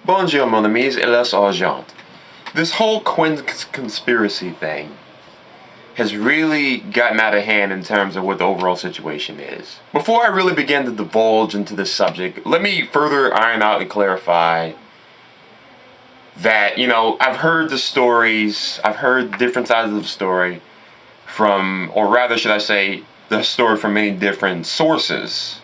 Bonjour, mon amis, et les argent. This whole Quinn conspiracy thing has really gotten out of hand in terms of what the overall situation is. Before I really begin to divulge into this subject, let me further iron out and clarify that, I've heard the stories, I've heard different sides of the story from, or rather should I say, the story from many different sources.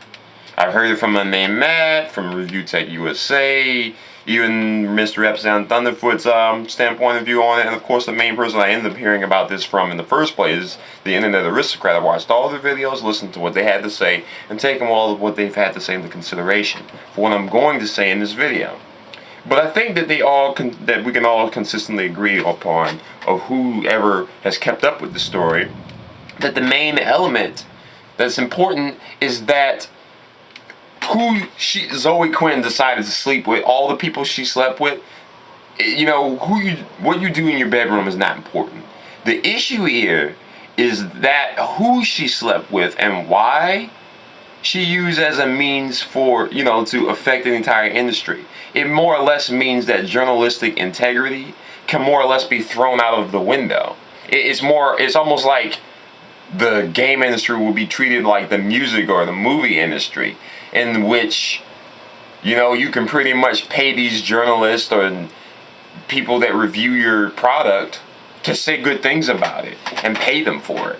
I've heard it from a name Matt, from Review Tech USA, even Mr. Epstein Thunderfoot's standpoint of view on it, and of course the main person I ended up hearing about this from in the first place, the internet aristocrat. I watched all their videos, listened to what they had to say, and taken all of what they've had to say into consideration for what I'm going to say in this video. But I think that that we can all consistently agree upon, of whoever has kept up with the story, that the main element that's important is that Zoey Quinn decided to sleep with, all the people she slept with, what you do in your bedroom is not important. The issue here is that who she slept with and why she used as a means for, to affect the entire industry. It more or less means that journalistic integrity can more or less be thrown out of the window. It's almost like the game industry will be treated like the music or the movie industry, in which, you can pretty much pay these journalists or people that review your product to say good things about it and pay them for it,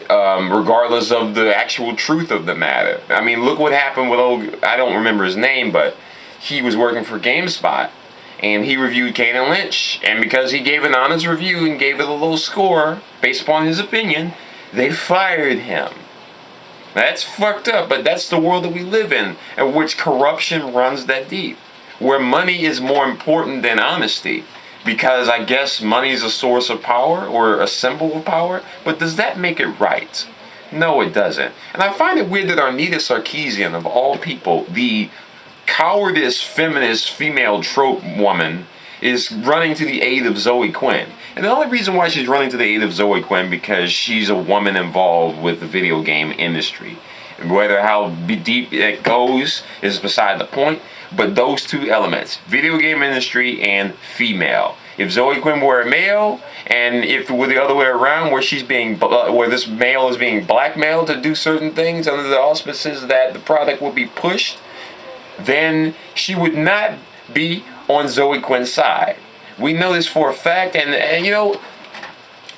regardless of the actual truth of the matter. I mean, look what happened with I don't remember his name, but he was working for GameSpot, and he reviewed Kane and Lynch, and because he gave an honest review and gave it a low score based upon his opinion, they fired him. That's fucked up, but that's the world that we live in which corruption runs that deep, where money is more important than honesty, because I guess money is a source of power or a symbol of power, but does that make it right? No, it doesn't. And I find it weird that Arnita Sarkeesian, of all people, the cowardice feminist female trope woman, is running to the aid of Zoey Quinn. And the only reason why she's running to the aid of Zoey Quinn because she's a woman involved with the video game industry. Whether how deep it goes is beside the point, but those two elements, video game industry and female. If Zoey Quinn were a male, and if it were the other way around, where this male is being blackmailed to do certain things under the auspices that the product will be pushed, then she would not be on Zoey Quinn's side. We know this for a fact, and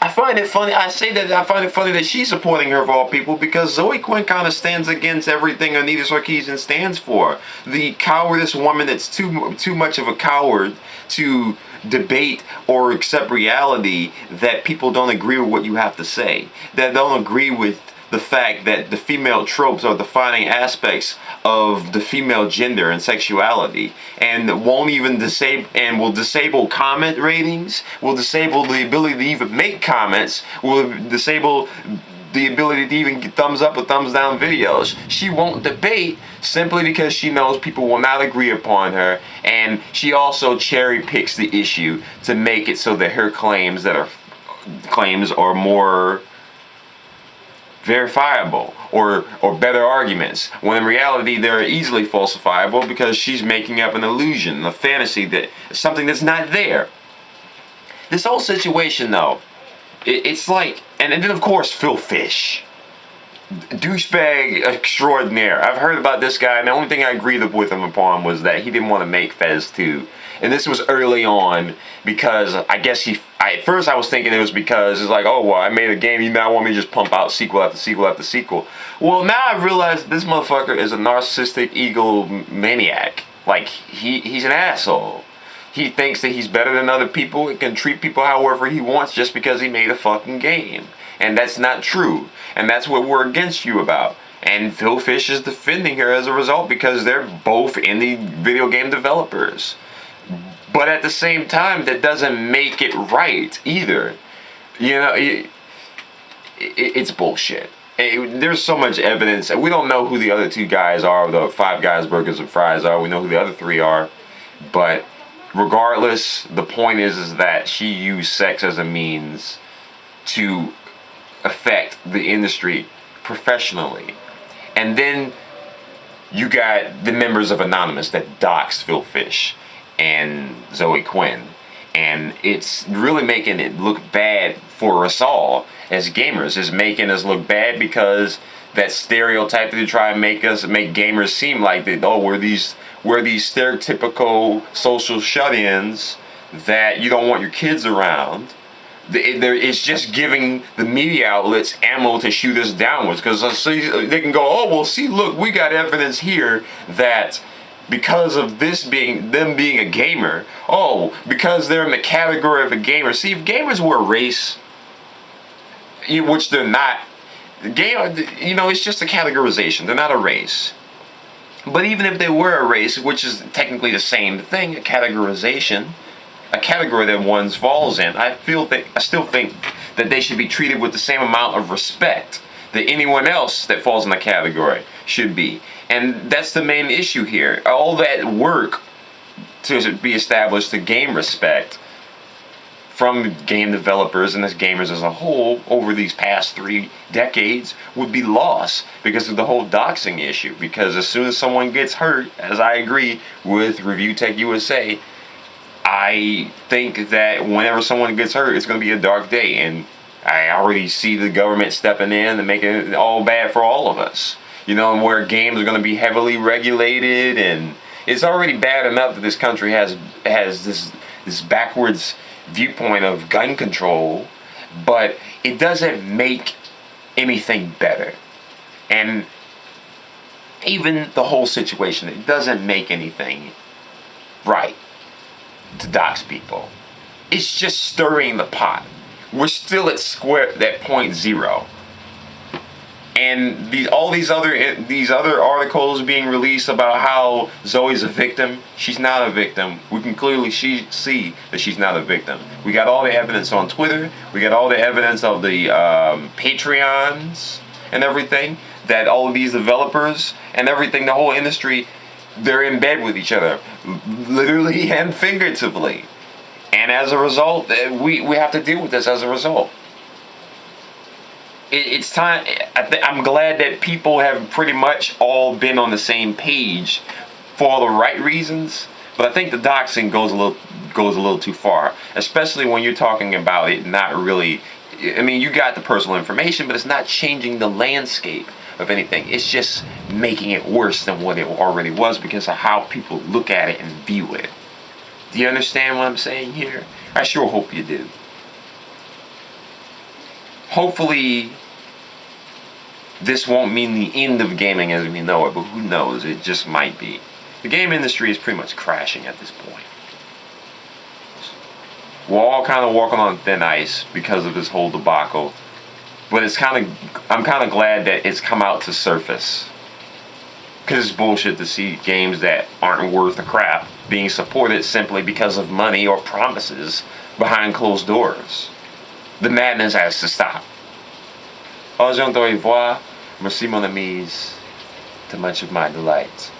I find it funny. I find it funny that she's supporting her of all people, because Zoey Quinn kind of stands against everything Arnita Sarkeesian stands for. The cowardice woman that's too much of a coward to debate or accept reality, that people don't agree with what you have to say, that don't agree with the fact that the female tropes are defining aspects of the female gender and sexuality, and won't even will disable comment ratings, will disable the ability to even make comments, will disable the ability to even get thumbs up or thumbs down videos. She won't debate simply because she knows people will not agree upon her, and she also cherry picks the issue to make it so that her claims are more verifiable or better arguments, when in reality they're easily falsifiable, because she's making up an illusion, a fantasy, that something that's not there. This whole situation, though, it's like, and then of course Phil Fish, douchebag extraordinaire. I've heard about this guy, and the only thing I agreed with him upon was that he didn't want to make Fez 2. And this was early on, because I guess at first I was thinking it was because it's like, oh, well, I made a game, you now want me to just pump out sequel after sequel after sequel. Well, now I've realized this motherfucker is a narcissistic egomaniac. Like, he's an asshole. He thinks that he's better than other people and can treat people however he wants just because he made a fucking game. And that's not true. And that's what we're against you about. And Phil Fish is defending her as a result, because they're both indie video game developers. But at the same time, that doesn't make it right either. It's bullshit. There's so much evidence. We don't know who the other two guys are, the Five Guys Burgers and Fries are. We know who the other three are. But regardless, the point is that she used sex as a means to affect the industry professionally. And then you got the members of Anonymous that doxed Phil Fish. and Zoey Quinn. And it's really making it look bad for us all as gamers. It's making us look bad because that stereotype that they try and make gamers seem like that, oh, we're these stereotypical social shut-ins that you don't want your kids around. It's just giving the media outlets ammo to shoot us downwards, because they can go, oh, well, see, look, we got evidence here that because of them being a gamer, oh, because they're in the category of a gamer. See, if gamers were a race, which they're not, it's just a categorization. They're not a race. But even if they were a race, which is technically the same thing, a categorization, a category that one falls in, I still think that they should be treated with the same amount of respect that anyone else that falls in the category should be. And that's the main issue here. All that work to be established to gain respect from game developers and as gamers as a whole over these past 3 decades would be lost because of the whole doxing issue. Because as soon as someone gets hurt, as I agree with Review Tech USA, I think that whenever someone gets hurt, it's going to be a dark day. And I already see the government stepping in and making it all bad for all of us. Where games are going to be heavily regulated, and it's already bad enough that this country has this backwards viewpoint of gun control, but it doesn't make anything better. And even the whole situation, it doesn't make anything right to dox people. It's just stirring the pot. We're still at point zero. And all these other articles being released about how Zoey's a victim. She's not a victim. We can clearly see that she's not a victim. We got all the evidence on Twitter. We got all the evidence of the Patreons and everything, that all of these developers and everything, the whole industry, they're in bed with each other, literally and figuratively. And as a result, we have to deal with this as a result. It's time. I'm glad that people have pretty much all been on the same page for all the right reasons, but I think the doxing goes a little too far, especially when you're talking about it not really. I mean, you got the personal information, but it's not changing the landscape of anything. It's just making it worse than what it already was because of how people look at it and view it. Do you understand what I'm saying here? I sure hope you do. Hopefully, this won't mean the end of gaming as we know it, but who knows? It just might be. The game industry is pretty much crashing at this point. We're all kind of walking on thin ice because of this whole debacle, but I'm kind of glad that it's come out to surface. Because it's bullshit to see games that aren't worth a crap being supported simply because of money or promises behind closed doors. The madness has to stop. Au revoir, merci mon amis, to much of my delight.